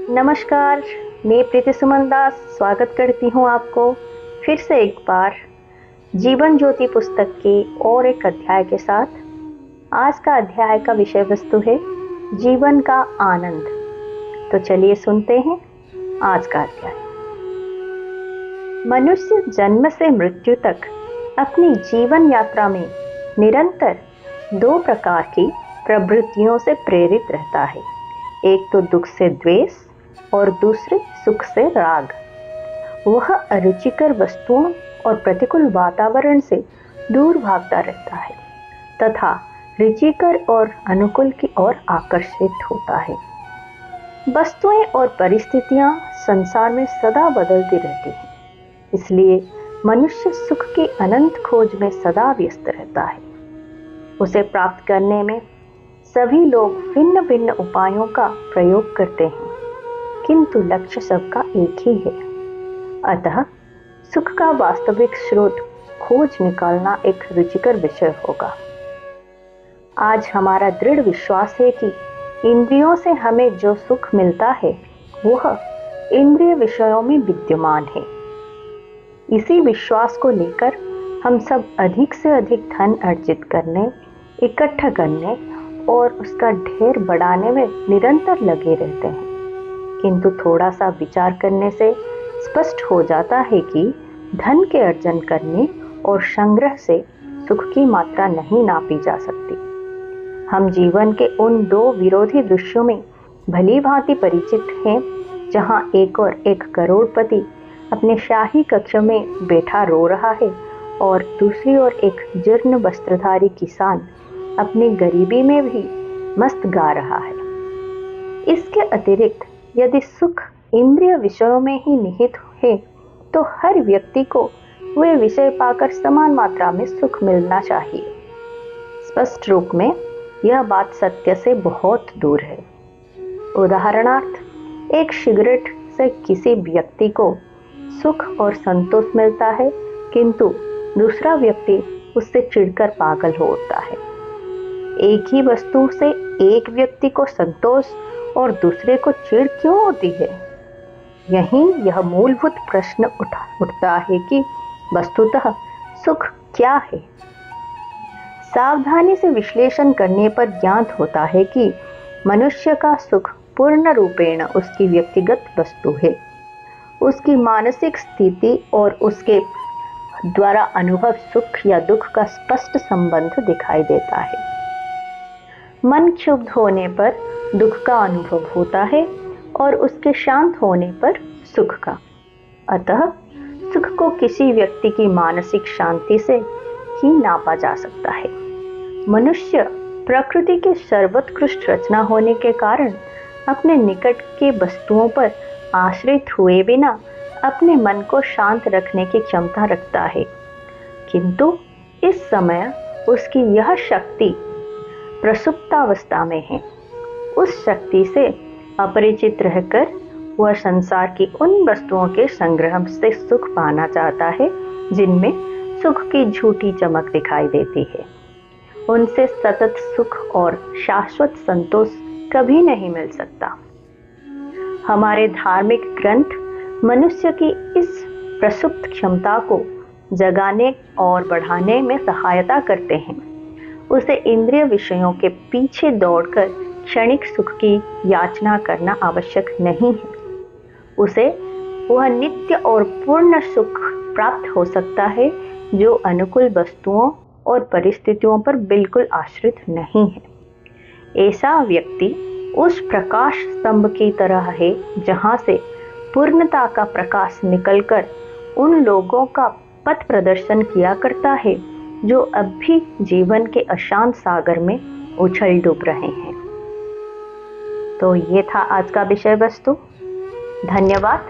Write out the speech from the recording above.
नमस्कार, मैं प्रीति सुमन दास स्वागत करती हूँ आपको फिर से एक बार जीवन ज्योति पुस्तक के और एक अध्याय के साथ। आज का अध्याय का विषय वस्तु है जीवन का आनंद। तो चलिए सुनते हैं आज का अध्याय। मनुष्य जन्म से मृत्यु तक अपनी जीवन यात्रा में निरंतर दो प्रकार की प्रवृत्तियों से प्रेरित रहता है। एक तो दुख से द्वेष और दूसरे सुख से राग। वह अरुचिकर वस्तुओं और प्रतिकूल वातावरण से दूर भागता रहता है तथा रुचिकर और अनुकूल की ओर आकर्षित होता है। वस्तुएं और परिस्थितियां संसार में सदा बदलती रहती हैं, इसलिए मनुष्य सुख की अनंत खोज में सदा व्यस्त रहता है। उसे प्राप्त करने में सभी लोग भिन्न भिन्न उपायों का प्रयोग करते हैं, किंतु लक्ष्य सबका एक ही है। अतः सुख का वास्तविक स्रोत खोज निकालना एक रुचिकर विषय होगा। आज हमारा दृढ़ विश्वास है कि इंद्रियों से हमें जो सुख मिलता है वह इंद्रिय विषयों में विद्यमान है। इसी विश्वास को लेकर हम सब अधिक से अधिक धन अर्जित करने, इकट्ठा करने और उसका ढेर बढ़ाने में निरंतर लगे रहते हैं। किंतु थोड़ा सा विचार करने से स्पष्ट हो जाता है कि धन के अर्जन करने और संग्रह से सुख की मात्रा नहीं नापी जा सकती। हम जीवन के उन दो विरोधी दृश्यों में भली भांति परिचित हैं, जहां एक और एक करोड़पति अपने शाही कक्ष में बैठा रो रहा है और दूसरी ओर एक जीर्ण वस्त्रधारी किसान अपनी गरीबी में भी मस्त गा रहा है। इसके अतिरिक्त यदि सुख इंद्रिय विषयों में ही निहित है तो हर व्यक्ति को वे विषय पाकर समान मात्रा में सुख मिलना चाहिए। स्पष्ट रूप में यह बात सत्य से बहुत दूर है। उदाहरणार्थ, एक सिगरेट से किसी व्यक्ति को सुख और संतोष मिलता है, किंतु दूसरा व्यक्ति उससे चिढ़कर पागल हो उठता है। एक ही वस्तु से एक व्यक्ति को संतोष और दूसरे को चिढ़ क्यों होती है? यह मूलभूत प्रश्न उठता है कि वस्तुतः सुख क्या है। सावधानी से विश्लेषण करने पर ज्ञात होता है कि मनुष्य का सुख पूर्ण रूपेण उसकी व्यक्तिगत वस्तु है। उसकी मानसिक स्थिति और उसके द्वारा अनुभव सुख या दुख का स्पष्ट संबंध दिखाई देता है। मन क्षुब्ध होने पर दुख का अनुभव होता है और उसके शांत होने पर सुख का। अतः सुख को किसी व्यक्ति की मानसिक शांति से ही नापा जा सकता है। मनुष्य प्रकृति के सर्वोत्कृष्ट रचना होने के कारण अपने निकट के वस्तुओं पर आश्रित हुए बिना अपने मन को शांत रखने की क्षमता रखता है, किंतु इस समय उसकी यह शक्ति प्रसुप्तावस्था में है। उस शक्ति से अपरिचित रहकर वह संसार की उन वस्तुओं के संग्रह से सुख पाना चाहता है जिनमें सुख की झूठी चमक दिखाई देती है। उनसे सतत सुख और शाश्वत संतोष कभी नहीं मिल सकता। हमारे धार्मिक ग्रंथ मनुष्य की इस प्रसुप्त क्षमता को जगाने और बढ़ाने में सहायता करते हैं। उसे इंद्रिय विषयों के पीछे दौड़कर क्षणिक सुख की याचना करना आवश्यक नहीं है। उसे वह नित्य और पूर्ण सुख प्राप्त हो सकता है जो अनुकूल वस्तुओं और परिस्थितियों पर बिल्कुल आश्रित नहीं है। ऐसा व्यक्ति उस प्रकाश स्तंभ की तरह है जहां से पूर्णता का प्रकाश निकलकर उन लोगों का पथ प्रदर्शन किया करता है जो अब भी जीवन के अशांत सागर में उछल डूब रहे हैं। तो ये था आज का विषय वस्तु। धन्यवाद।